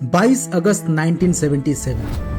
22 अगस्त 1977।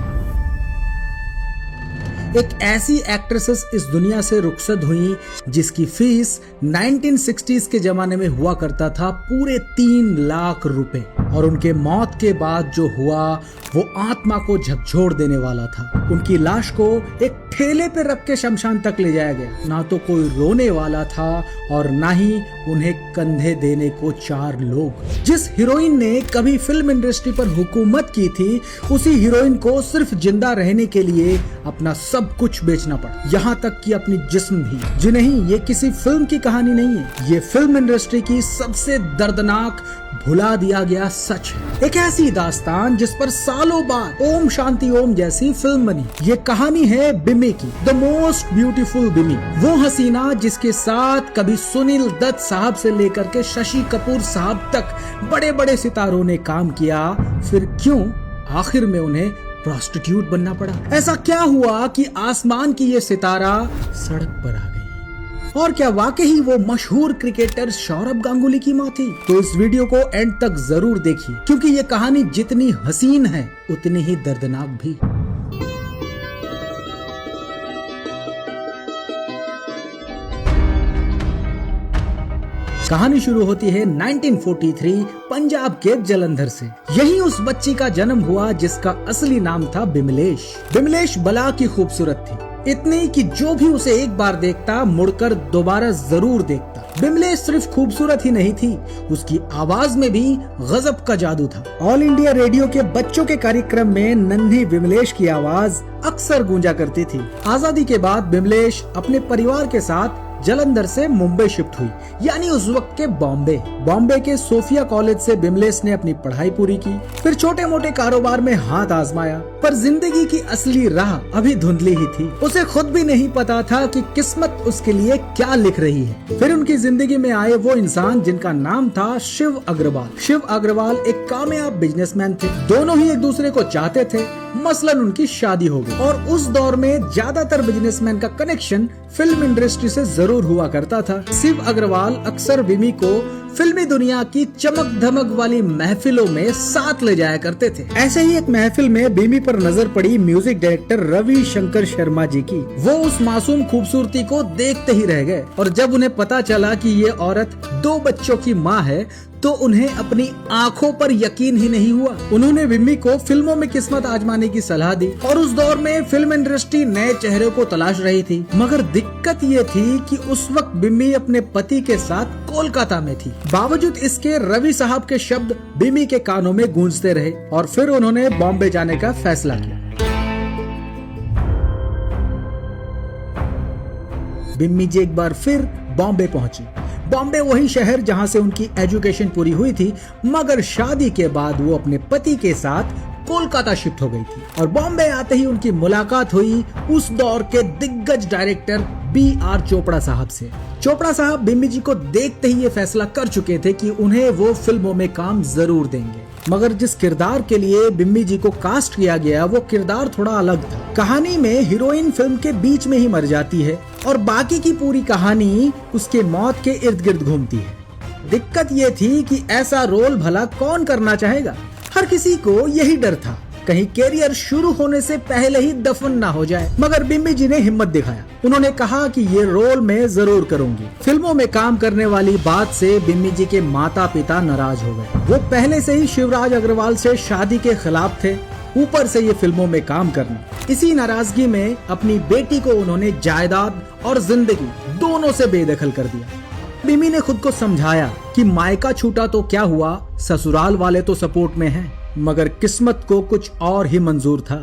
एक ऐसी एक्ट्रेसेस इस दुनिया से रुखसत हुई जिसकी फीस 1960s के जमाने में हुआ करता था पूरे 3 लाख रुपए, और उनके मौत के बाद जो हुआ वो आत्मा को झकझोर देने वाला था। उनकी लाश को एक ठेले पे रख के शमशान तक ले जाया गया। ना तो कोई रोने वाला था और ना ही उन्हें कंधे देने को 4 लोग। जिस हीरोइन ने कभी फिल्म इंडस्ट्री पर हुकूमत की थी, उसी हीरोइन को सिर्फ जिंदा रहने के लिए अपना सब कुछ बेचना पड़ा, यहाँ तक कि अपनी जिस्म भी। जी नहीं, ये किसी फिल्म की कहानी नहीं है, ये फिल्म इंडस्ट्री की सबसे दर्दनाक भुला दिया गया सच है। एक ऐसी दास्तान जिस पर सालों बाद ओम शांति ओम जैसी फिल्म बनी। ये कहानी है बिम्मी की, द मोस्ट ब्यूटीफुल बिम्मी। वो हसीना जिसके साथ कभी सुनील दत्त साहब से लेकर के शशि कपूर साहब तक बड़े बड़े सितारों ने काम किया, फिर क्यों आखिर में उन्हें प्रोस्टिट्यूट बनना पड़ा? ऐसा क्या हुआ कि आसमान की ये सितारा सड़क पर आ गई? और क्या वाकई वो मशहूर क्रिकेटर सौरभ गांगुली की मां थी? तो इस वीडियो को एंड तक जरूर देखिए, क्योंकि ये कहानी जितनी हसीन है उतनी ही दर्दनाक भी। कहानी शुरू होती है 1943 पंजाब के जलंधर से। यही उस बच्ची का जन्म हुआ जिसका असली नाम था बिमलेश। बिमलेश बला की खूबसूरत थी, इतनी कि जो भी उसे एक बार देखता मुड़कर दोबारा जरूर देखता। बिमलेश सिर्फ खूबसूरत ही नहीं थी, उसकी आवाज में भी गजब का जादू था। ऑल इंडिया रेडियो के बच्चों के कार्यक्रम में नन्ही बिमलेश की आवाज अक्सर गूंजा करती थी। आजादी के बाद बिमलेश अपने परिवार के साथ जलंधर से मुंबई शिफ्ट हुई, यानी उस वक्त के बॉम्बे। बॉम्बे के सोफिया कॉलेज से बिमलेश ने अपनी पढ़ाई पूरी की, फिर छोटे मोटे कारोबार में हाथ आजमाया। पर जिंदगी की असली राह अभी धुंधली ही थी। उसे खुद भी नहीं पता था कि किस्मत उसके लिए क्या लिख रही है। फिर उनकी जिंदगी में आए वो इंसान जिनका नाम था शिव अग्रवाल। शिव अग्रवाल एक कामयाब बिजनेसमैन थे। दोनों ही एक दूसरे को चाहते थे, मसलन उनकी शादी हो गई। और उस दौर में ज्यादातर बिजनेसमैन का कनेक्शन फिल्म इंडस्ट्री से जरूर हुआ करता था। शिव अग्रवाल अक्सर बिम्मी को फिल्मी दुनिया की चमक धमक वाली महफिलों में साथ ले जाया करते थे। ऐसे ही एक महफिल में बिम्मी पर नजर पड़ी म्यूजिक डायरेक्टर रवि शंकर शर्मा जी की। वो उस मासूम खूबसूरती को देखते ही रह गए, और जब उन्हें पता चला कि ये औरत 2 बच्चों की माँ है तो उन्हें अपनी आंखों पर यकीन ही नहीं हुआ। उन्होंने बिम्मी को फिल्मों में किस्मत आजमाने की सलाह दी, और उस दौर में फिल्म इंडस्ट्री नए चेहरे को तलाश रही थी। मगर दिक्कत ये थी कि उस वक्त बिम्मी अपने पति के साथ कोलकाता में थी। बावजूद इसके रवि साहब के शब्द बिम्मी के कानों में गूंजते रहे, और फिर उन्होंने बॉम्बे जाने का फैसला किया। बिम्मी जी एक बार फिर बॉम्बे पहुंची। बॉम्बे वही शहर जहां से उनकी एजुकेशन पूरी हुई थी, मगर शादी के बाद वो अपने पति के साथ कोलकाता शिफ्ट हो गई थी। और बॉम्बे आते ही उनकी मुलाकात हुई उस दौर के दिग्गज डायरेक्टर B.R. चोपड़ा साहब से। चोपड़ा साहब बिम्मी जी को देखते ही ये फैसला कर चुके थे कि उन्हें वो फिल्मों में काम जरूर देंगे। मगर जिस किरदार के लिए बिम्मी जी को कास्ट किया गया, वो किरदार थोड़ा अलग था। कहानी में हीरोइन फिल्म के बीच में ही मर जाती है, और बाकी की पूरी कहानी उसके मौत के इर्द गिर्द घूमती है। दिक्कत ये थी कि ऐसा रोल भला कौन करना चाहेगा? हर किसी को यही डर था, कहीं कैरियर शुरू होने से पहले ही दफन ना हो जाए। मगर बिम्मी जी ने हिम्मत दिखाया। उन्होंने कहा कि ये रोल मैं जरूर करूंगी। फिल्मों में काम करने वाली बात से बिम्मी जी के माता पिता नाराज हो गए। वो पहले से ही शिवराज अग्रवाल से शादी के खिलाफ थे, ऊपर से ये फिल्मों में काम करना। इसी नाराजगी में अपनी बेटी को उन्होंने जायदाद और जिंदगी दोनों से बेदखल कर दिया। बिम्मी ने खुद को समझाया कि मायका छूटा तो क्या हुआ, ससुराल वाले तो सपोर्ट में हैं। मगर किस्मत को कुछ और ही मंजूर था।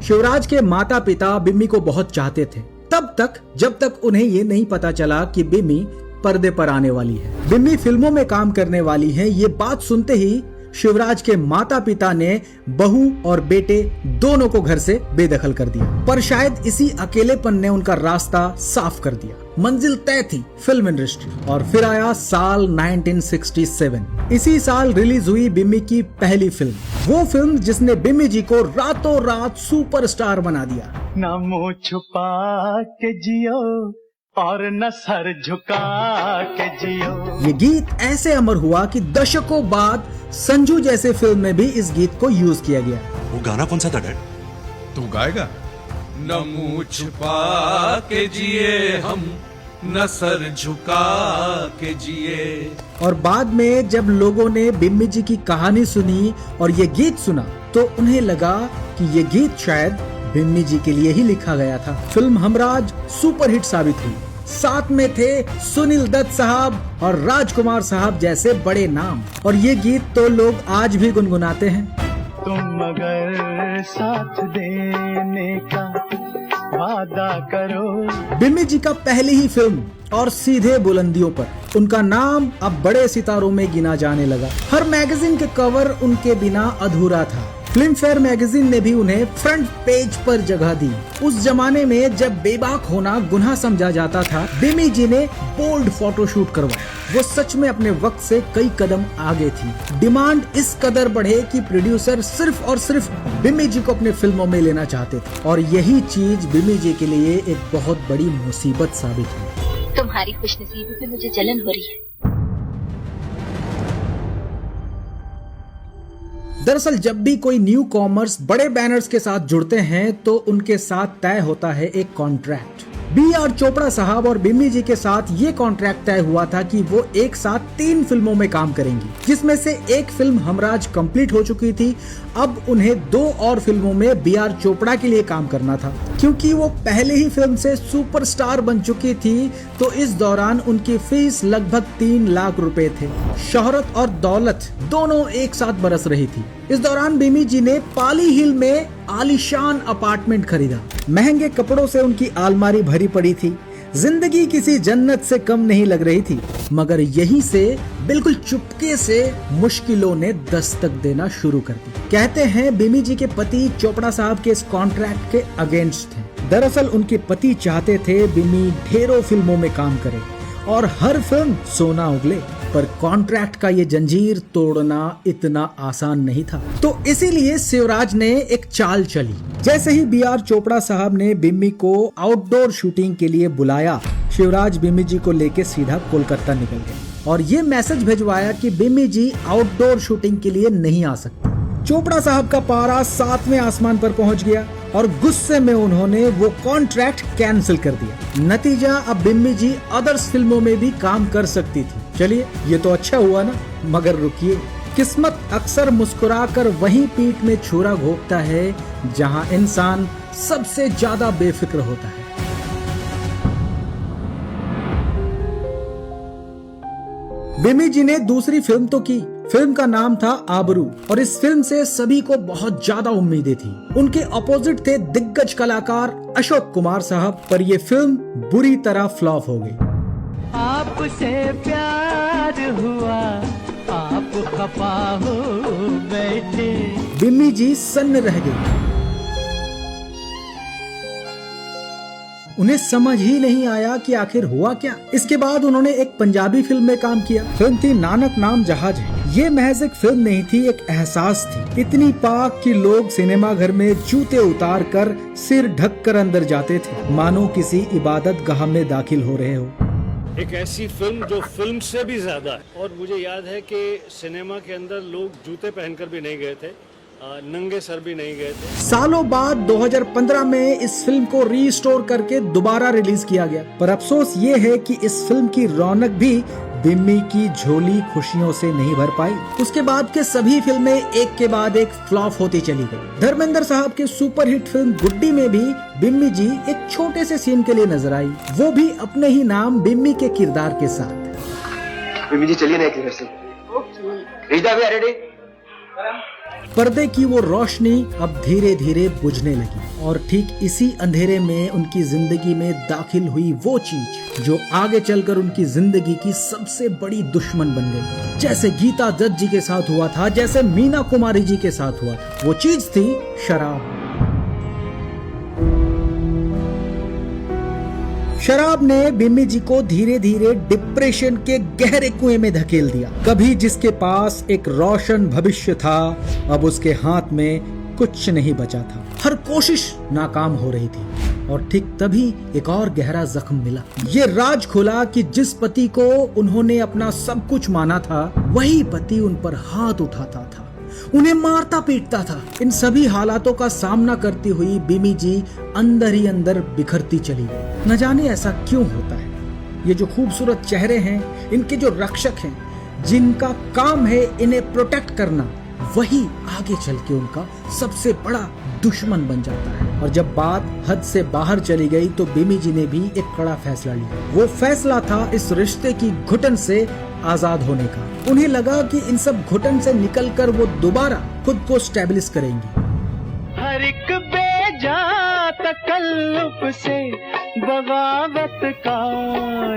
शिवराज के माता पिता बिम्मी को बहुत चाहते थे, तब तक जब तक उन्हें ये नहीं पता चला कि बिम्मी पर्दे पर आने वाली है। बिम्मी फिल्मों में काम करने वाली है, ये बात सुनते ही शिवराज के माता पिता ने बहू और बेटे दोनों को घर से बेदखल कर दिया। पर शायद इसी अकेलेपन ने उनका रास्ता साफ कर दिया। मंजिल तय थी फिल्म इंडस्ट्री। और फिर आया साल 1967। इसी साल रिलीज हुई बिम्मी की पहली फिल्म, वो फिल्म जिसने बिम्मी जी को रातों रात सुपरस्टार बना दिया। ना मुंह छुपा के जियो और न सर झुका के जियो। ये गीत ऐसे अमर हुआ कि दशकों बाद संजू जैसे फिल्म में भी इस गीत को यूज किया गया। वो गाना कौन सा था डैड? तू गाएगा? न मुंह छुपा के जिए हम, न सर झुका के जिए। और बाद में जब लोगों ने बिम्मी जी की कहानी सुनी और ये गीत सुना तो उन्हें लगा कि ये गीत शायद बिम्मी जी के लिए ही लिखा गया था। फिल्म हमराज सुपरहिट साबित हुई। साथ में थे सुनील दत्त साहब और राजकुमार साहब जैसे बड़े नाम, और ये गीत तो लोग आज भी गुनगुनाते हैं। तुम अगर साथ देने का वादा करो। बिम्मी जी का पहली ही फिल्म और सीधे बुलंदियों पर, उनका नाम अब बड़े सितारों में गिना जाने लगा। हर मैगजीन के कवर उनके बिना अधूरा था। फिल्म फेयर मैगजीन ने भी उन्हें फ्रंट पेज पर जगह दी। उस जमाने में जब बेबाक होना गुनाह समझा जाता था, बिम्मी जी ने बोल्ड फोटोशूट करवाया। वो सच में अपने वक्त से कई कदम आगे थी। डिमांड इस कदर बढ़े कि प्रोड्यूसर सिर्फ और सिर्फ बिम्मी जी को अपने फिल्मों में लेना चाहते थे, और यही चीज बिम्मी जी के लिए एक बहुत बड़ी मुसीबत साबित हुई। तुम्हारी खुशनसीबी पे मुझे जलन हो रही है। दरअसल जब भी कोई न्यू कॉमर्स बड़े बैनर्स के साथ जुड़ते हैं तो उनके साथ तय होता है एक कॉन्ट्रैक्ट। B.R. चोपड़ा साहब और बिम्मी जी के साथ ये कॉन्ट्रैक्ट तय हुआ था कि वो एक साथ 3 फिल्मों में काम करेंगी, जिसमें से एक फिल्म हमराज कंप्लीट हो चुकी थी। अब उन्हें 2 और फिल्मों में B.R. चोपड़ा के लिए काम करना था। क्योंकि वो पहले ही फिल्म से सुपरस्टार बन चुकी थी तो इस दौरान उनकी फीस लगभग 3 लाख रुपए थे। शोहरत और दौलत दोनों एक साथ बरस रही थी। इस दौरान बिम्मी जी ने पाली हिल में आलीशान अपार्टमेंट खरीदा। महंगे कपड़ों से उनकी अलमारी भरी पड़ी थी। जिंदगी किसी जन्नत से कम नहीं लग रही थी, मगर यहीं से बिल्कुल चुपके से मुश्किलों ने दस्तक देना शुरू कर दी। कहते हैं बिम्मी जी के पति चोपड़ा साहब के इस कॉन्ट्रैक्ट के अगेंस्ट थे। दरअसल उनके पति चाहते थे बिम्मी ढेरों फिल्मों में काम करे और हर फिल्म सोना उगले, पर कॉन्ट्रैक्ट का ये जंजीर तोड़ना इतना आसान नहीं था। तो इसीलिए शिवराज ने एक चाल चली। जैसे ही B.R. चोपड़ा साहब ने बिम्मी को आउटडोर शूटिंग के लिए बुलाया, शिवराज बिम्मी जी को लेके सीधा कोलकाता निकल गए और ये मैसेज भिजवाया कि बिम्मी जी आउटडोर शूटिंग के लिए नहीं आ सकती। चोपड़ा साहब का पारा 7वें आसमान पर पहुंच गया और गुस्से में उन्होंने वो कॉन्ट्रैक्ट कैंसिल कर दिया। नतीजा, अब बिम्मी जी अदर्स फिल्मों में भी काम कर सकती थी। चलिए, ये तो अच्छा हुआ ना, मगर रुकिए, किस्मत अक्सर मुस्कुराकर वहीं पीठ में छुरा घोंपता है जहां इंसान सबसे ज्यादा बेफिक्र होता है। बिम्मी जी ने दूसरी फिल्म तो की। फिल्म का नाम था आबरू और इस फिल्म से सभी को बहुत ज्यादा उम्मीदें थी। उनके अपोजिट थे दिग्गज कलाकार अशोक कुमार साहब, पर यह फिल्म बुरी तरह फ्लॉप हो गई। आपसे प्यार हुआ, आप खफा हो बैठे। बिम्मी जी सन्न रह गई। उन्हें समझ ही नहीं आया कि आखिर हुआ क्या। इसके बाद उन्होंने एक पंजाबी फिल्म में काम किया। फिल्म थी नानक नाम जहाज है। ये महज एक फिल्म नहीं थी, एक एहसास थी। इतनी पाक कि लोग सिनेमा घर में जूते उतार कर सिर ढक कर अंदर जाते थे, मानो किसी इबादत गाह में दाखिल हो रहे हो। एक ऐसी फिल्म जो फिल्म से भी ज्यादा है। और मुझे याद है कि सिनेमा के अंदर लोग जूते पहनकर भी नहीं गए थे, नंगे सर भी नहीं गए थे। सालों बाद 2015 में इस फिल्म को रीस्टोर करके दोबारा रिलीज किया गया, पर अफसोस ये है कि इस फिल्म की रौनक भी बिम्मी की झोली खुशियों से नहीं भर पाई। उसके बाद के सभी फिल्में एक के बाद एक फ्लॉप होती चली गई। धर्मेंद्र साहब के सुपरहिट फिल्म गुड्डी में भी बिम्मी जी एक छोटे से सीन के लिए नजर आई, वो भी अपने ही नाम बिम्मी के किरदार के साथ। बिम्मी जी चलिए ना एक रिहर्सल। रीता भी रेडी। पर्दे की वो रोशनी अब धीरे धीरे बुझने लगी और ठीक इसी अंधेरे में उनकी जिंदगी में दाखिल हुई वो चीज जो आगे चलकर उनकी जिंदगी की सबसे बड़ी दुश्मन बन गई। जैसे गीता दत्त जी के साथ हुआ था, जैसे मीना कुमारी जी के साथ हुआ था, वो चीज थी शराब। शराब ने बिम्मी जी को धीरे धीरे डिप्रेशन के गहरे कुएं में धकेल दिया। कभी जिसके पास एक रोशन भविष्य था, अब उसके हाथ में कुछ नहीं बचा था। हर कोशिश नाकाम हो रही थी। और ठीक तभी एक और गहरा जख्म मिला। ये राज खुला कि जिस पति को उन्होंने अपना सब कुछ माना था, वही पति उन पर हाथ उठाता था, उन्हें मारता पीटता था। इन सभी हालातों का सामना करती हुई बिमी जी अंदर ही अंदर बिखरती चली गई। न जाने ऐसा क्यों होता है। ये जो खूबसूरत चेहरे हैं, इनके जो रक्षक हैं, जिनका काम है इन्हें प्रोटेक्ट करना, वही आगे चल के उनका सबसे बड़ा दुश्मन बन जाता है। और जब बात हद से बाहर चली गई तो बिमी जी ने भी एक कड़ा फैसला लिया। वो फैसला था इस रिश्ते की घुटन से आजाद होने का। उन्हें लगा कि इन सब घुटन से निकलकर वो दोबारा खुद को स्टैब्लिश करेंगी। हर एक बेजा तकल्लुफ से बगावत का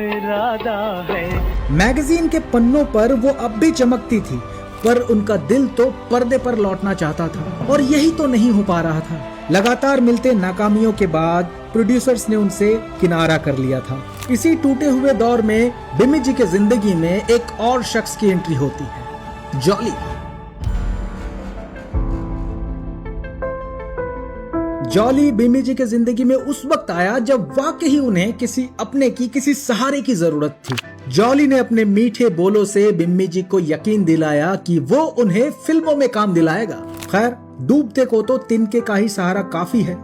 इरादा है। मैगजीन के पन्नों पर वो अब भी चमकती थी, पर उनका दिल तो पर्दे पर लौटना चाहता था और यही तो नहीं हो पा रहा था। लगातार मिलते नाकामियों के बाद प्रोड्यूसर्स ने उनसे किनारा कर लिया था। इसी टूटे हुए दौर में बिमी जी के जिंदगी में एक और शख्स की एंट्री होती है, जॉली। जॉली बिमी जी के जिंदगी में उस वक्त आया जब वाकई उन्हें किसी अपने की, किसी सहारे की जरूरत थी। जॉली ने अपने मीठे बोलों से बिम्मी जी को यकीन दिलाया कि वो उन्हें फिल्मों में काम दिलाएगा। खैर, डूबते को तो तिनके का ही सहारा काफी है।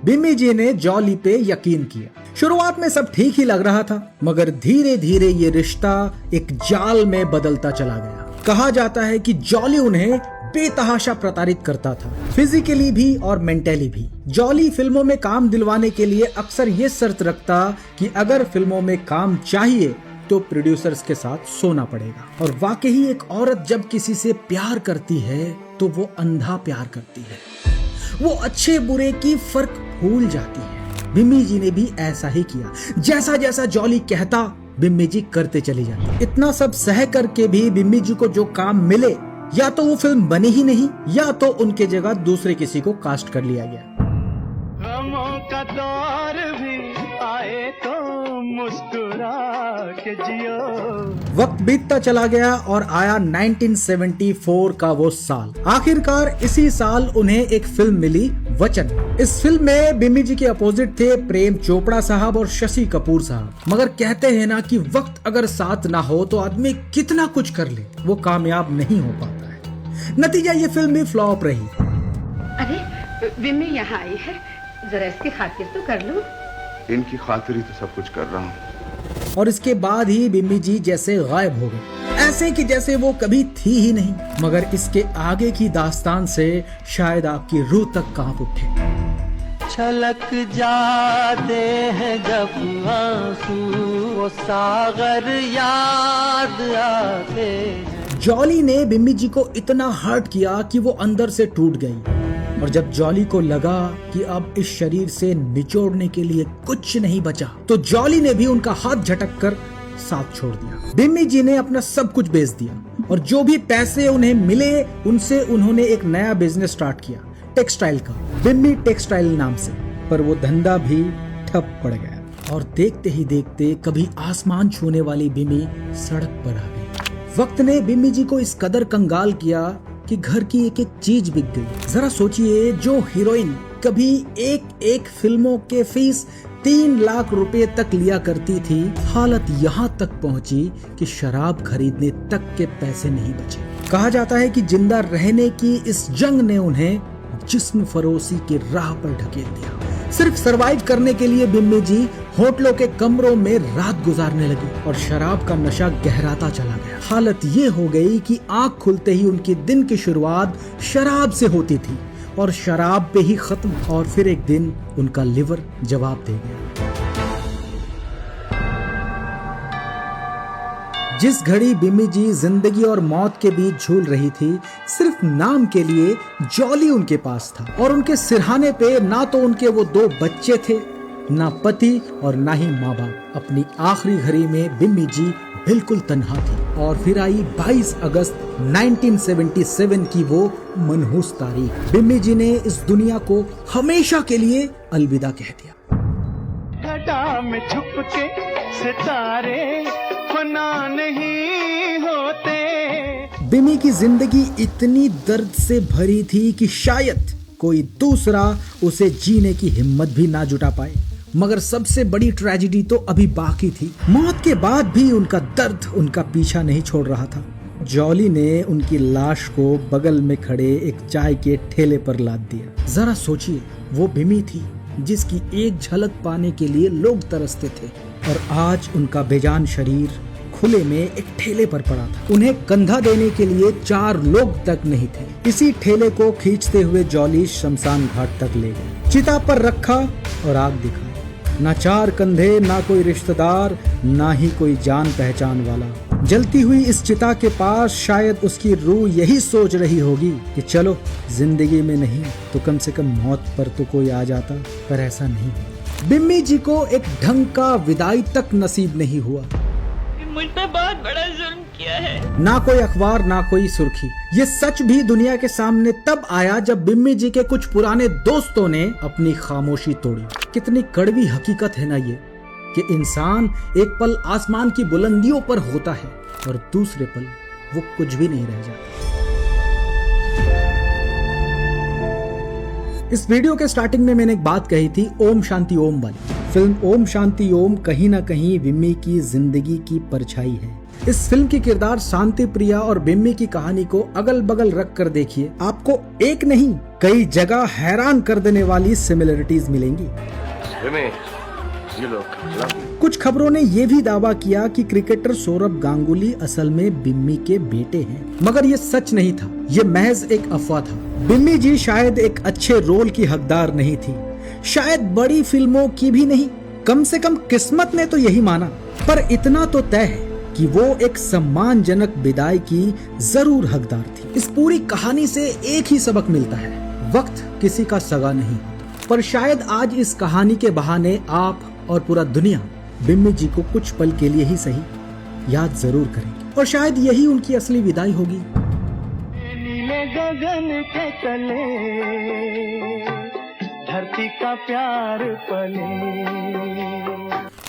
बिम्मी जी ने जॉली पे यकीन किया। शुरुआत में सब ठीक ही लग रहा था, मगर धीरे धीरे ये रिश्ता एक जाल में बदलता चला गया। कहा जाता है कि जॉली उन्हें बेतहाशा प्रताड़ित करता था, फिजिकली भी और मेंटली भी। जॉली फिल्मों में काम दिलवाने के लिए अक्सर ये शर्त रखता कि अगर फिल्मों में काम चाहिए तो प्रोड्यूसर्स के साथ सोना पड़ेगा। और वाकई एक औरत जब किसी से प्यार करती है तो वो अंधा प्यार करती है, वो अच्छे बुरे की फर्क भूल जाती है। बिम्मी जी ने भी ऐसा ही किया। जैसा जैसा जॉली कहता, बिम्मी जी करते चली जाती। इतना सब सह करके भी बिम्मी जी को जो काम मिले, या तो वो फिल्म बनी ही नहीं, या तो उनके जगह दूसरे किसी को कास्ट कर लिया गया। गमों का दौर भी आए तो मुस्कुरा के जियो। वक्त बीतता चला गया और आया 1974 का वो साल। आखिरकार इसी साल उन्हें एक फिल्म मिली, वचन। इस फिल्म में बिम्मी जी के अपोजिट थे प्रेम चोपड़ा साहब और शशि कपूर साहब। मगर कहते हैं ना कि वक्त अगर साथ ना हो तो आदमी कितना कुछ कर ले, वो कामयाब नहीं हो पाता है। नतीजा ये फिल्म भी फ्लॉप रही। अरे बिम्मी यहाँ आई है, जरा इसकी खातिर तो कर लो। इनकी खातिर ही तो सब कुछ कर रहा हूँ। और इसके बाद ही बिम्मी जी जैसे गायब हो गई, ऐसे कि जैसे वो कभी थी ही नहीं। मगर इसके आगे की दास्तान से शायद आपकी रूह तक कांप उठे। छलक जाते हैं जब आंसू, वो सागर याद आते। जॉली ने बिम्मी जी को इतना हर्ट किया कि वो अंदर से टूट गई। और जब जॉली को लगा कि अब इस शरीर से निचोड़ने के लिए कुछ नहीं बचा, तो जॉली ने भी उनका हाथ झटक कर साथ छोड़ दिया। बिम्मी जी ने अपना सब कुछ बेच दिया और जो भी पैसे उन्हें मिले उनसे उन्होंने एक नया बिजनेस स्टार्ट किया, टेक्सटाइल का, बिम्मी टेक्सटाइल नाम से। पर वो धंधा भी ठप पड़ गया और देखते ही देखते कभी आसमान छूने वाली बिम्मी सड़क पर आ गई। वक्त ने बिम्मी जी को इस कदर कंगाल किया कि घर की एक एक चीज बिक गई। जरा सोचिए, जो हीरोइन कभी एक एक फिल्मों के फीस 3 लाख रुपए तक लिया करती थी, हालत यहाँ तक पहुंची कि शराब खरीदने तक के पैसे नहीं बचे। कहा जाता है कि जिंदा रहने की इस जंग ने उन्हें जिस्म फरोशी की राह पर ढकेल दिया। सिर्फ सरवाइव करने के लिए बिम्मी जी होटलों के कमरों में रात गुजारने लगी और शराब का नशा गहराता चला गया। हालत ये हो गई कि आंख खुलते ही उनकी दिन की शुरुआत शराब से होती थी और शराब पे ही खत्म। और फिर एक दिन उनका लिवर जवाब दे गया। जिस घड़ी बिम्मी जी जिंदगी और मौत के बीच झूल रही थी, सिर्फ नाम के लिए जॉली उनके पास था और उनके सिरहाने पे ना तो उनके वो 2 बच्चे थे, ना पति और ना ही माँ बाप। अपनी आखिरी घड़ी में बिम्मी जी बिल्कुल तन्हा थी। और फिर आई 22 अगस्त 1977 की वो मनहूस तारीख। बिम्मी जी ने इस दुनिया को हमेशा के लिए अलविदा कह दिया। घटा में छुप के सितारे फना नहीं होते। बिम्मी की जिंदगी इतनी दर्द से भरी थी कि शायद कोई दूसरा उसे जीने की हिम्मत भी ना जुटा पाए। मगर सबसे बड़ी ट्रेजेडी तो अभी बाकी थी। मौत के बाद भी उनका दर्द उनका पीछा नहीं छोड़ रहा था। जॉली ने उनकी लाश को बगल में खड़े एक चाय के ठेले पर लाद दिया। जरा सोचिए, वो बिम्मी थी जिसकी एक झलक पाने के लिए लोग तरसते थे, और आज उनका बेजान शरीर खुले में एक ठेले पर पड़ा था। उन्हें कंधा देने के लिए 4 लोग तक नहीं थे। इसी ठेले को खींचते हुए जॉली शमशान घाट तक ले गए, चिता पर रखा और आग दिखाई। ना 4 कंधे, ना कोई रिश्तेदार, ना ही कोई जान पहचान वाला। जलती हुई इस चिता के पास शायद उसकी रूह यही सोच रही होगी कि चलो जिंदगी में नहीं तो कम से कम मौत पर तो कोई आ जाता, पर ऐसा नहीं। बिम्मी जी को एक ढंग का विदाई तक नसीब नहीं हुआ। मुझ पे बहुत बड़ा जुल्म किया है। ना कोई अखबार, ना कोई सुर्खी। ये सच भी दुनिया के सामने तब आया जब बिम्मी जी के कुछ पुराने दोस्तों ने अपनी खामोशी तोड़ी। कितनी कड़वी हकीकत है ना ये, कि इंसान एक पल आसमान की बुलंदियों पर होता है और दूसरे पल वो कुछ भी नहीं रह जाता। इस वीडियो के स्टार्टिंग में मैंने एक बात कही थी, ओम शांति ओम वाली। फिल्म ओम शांति ओम कहीं ना कहीं बिम्मी की जिंदगी की परछाई है। इस फिल्म की किरदार शांति प्रिया और बिम्मी की कहानी को अगल बगल रख कर देखिए, आपको एक नहीं कई जगह हैरान कर देने वाली सिमिलरिटीज मिलेंगी। कुछ खबरों ने यह भी दावा किया कि क्रिकेटर सौरभ गांगुली असल में बिम्मी के बेटे हैं, मगर ये सच नहीं था। ये महज एक अफवाह था। बिम्मी जी शायद एक अच्छे रोल की हकदार नहीं थी, शायद बड़ी फिल्मों की भी नहीं, कम से कम किस्मत ने तो यही माना। पर इतना तो तय है कि वो एक सम्मानजनक विदाई की जरूर हकदार थी। इस पूरी कहानी से एक ही सबक मिलता है, वक्त किसी का सगा नहीं होता। पर शायद आज इस कहानी के बहाने आप और पूरा दुनिया बिम्मी जी को कुछ पल के लिए ही सही याद जरूर करेंगे, और शायद यही उनकी असली विदाई होगी। नीले गगन के तले धरती का प्यार पले।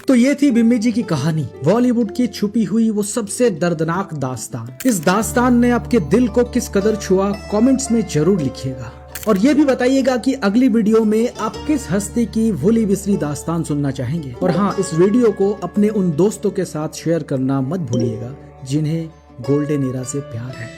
तो ये थी बिम्मी जी की कहानी, बॉलीवुड की छुपी हुई वो सबसे दर्दनाक दास्तान। इस दास्तान ने आपके दिल को किस कदर छुआ, कमेंट्स में जरूर लिखिएगा, और ये भी बताइएगा कि अगली वीडियो में आप किस हस्ती की भूली बिसरी दास्तान सुनना चाहेंगे। और हाँ, इस वीडियो को अपने उन दोस्तों के साथ शेयर करना मत भूलिएगा जिन्हें गोल्डन एरा से प्यार है।